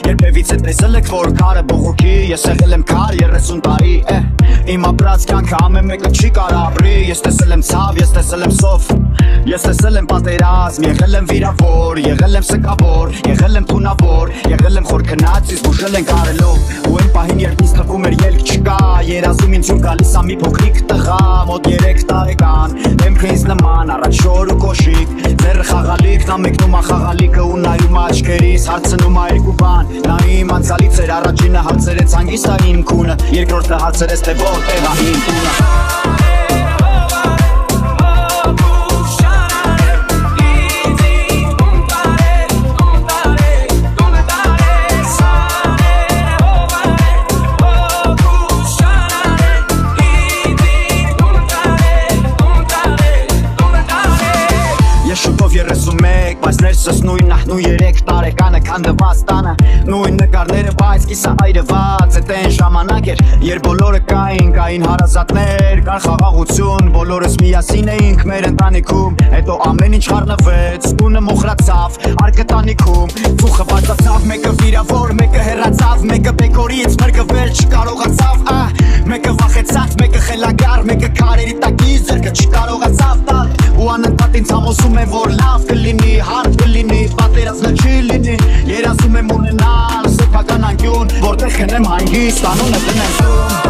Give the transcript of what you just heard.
Երբևից է տեսել եք, որ քարը բողոքի, ես եղել եմ քար 30 տարի, իմ ապրած կյանքը ամեն մեկը չի կարող ապրի, ես տեսել եմ ցավ, ես տեսել եմ սով, ես տեսել եմ պատերազմ, եղել եմ վիրավոր, եղել եմ սկավոր, եղել եմ թունավոր, եղել եմ խոր քնած, իսկ ուժել են կարելով, ու այն պահին երբ ինձ թվում էր ելք չկա, երազում ինձ ում գալիս ա մի փոքրիկ տղա, մոտ 3 տարեկան, դեմքը ինձ նման, առաջ շոր ու կոշիկ, ձեռը խաղալիքն ա մեկնում ա խաղալիքը ու նայում ա աչքերիս, հարցնում ա երկու բան, նա իմ անցյալից էր, առաջինը հարցրեց հանգիստ ա իմ քունը, երկրորդը հարցրեց թե որտեղ ա իմ տունը Բայց ներսս նույնն ա, նույն 3 տարեկանը քանդված տանը Նույն նկարները, բայց կիսա այրված Էդ այն ժամանակ էր, երբ բոլորը կային հարազատներ, կար խաղաղություն Բոլորս միասին էինք մեր ընտանիքում Հետո ամեն ինչ խառնվեց, տունը մոխրացավ, արկը տանիքում Ծուխը բացացավ, մեկը վիրավոր, մեկը հեռացավ Մեկը բեկորից մրգվել չկարողացավ Մեկը վախեցած, մեկը խելագար, մեկը քարերի տակի ձեռքը չկարողացավ տալ Ու անընդհատ ինձ համոզում են, որ լավ կլինի, հարթ կլինի, պատերազմը չի լինի Երազում եմ ունենալ սեփական անկյուն, որտեղ կնեմ հանգիստ, անունը տնեմ տուն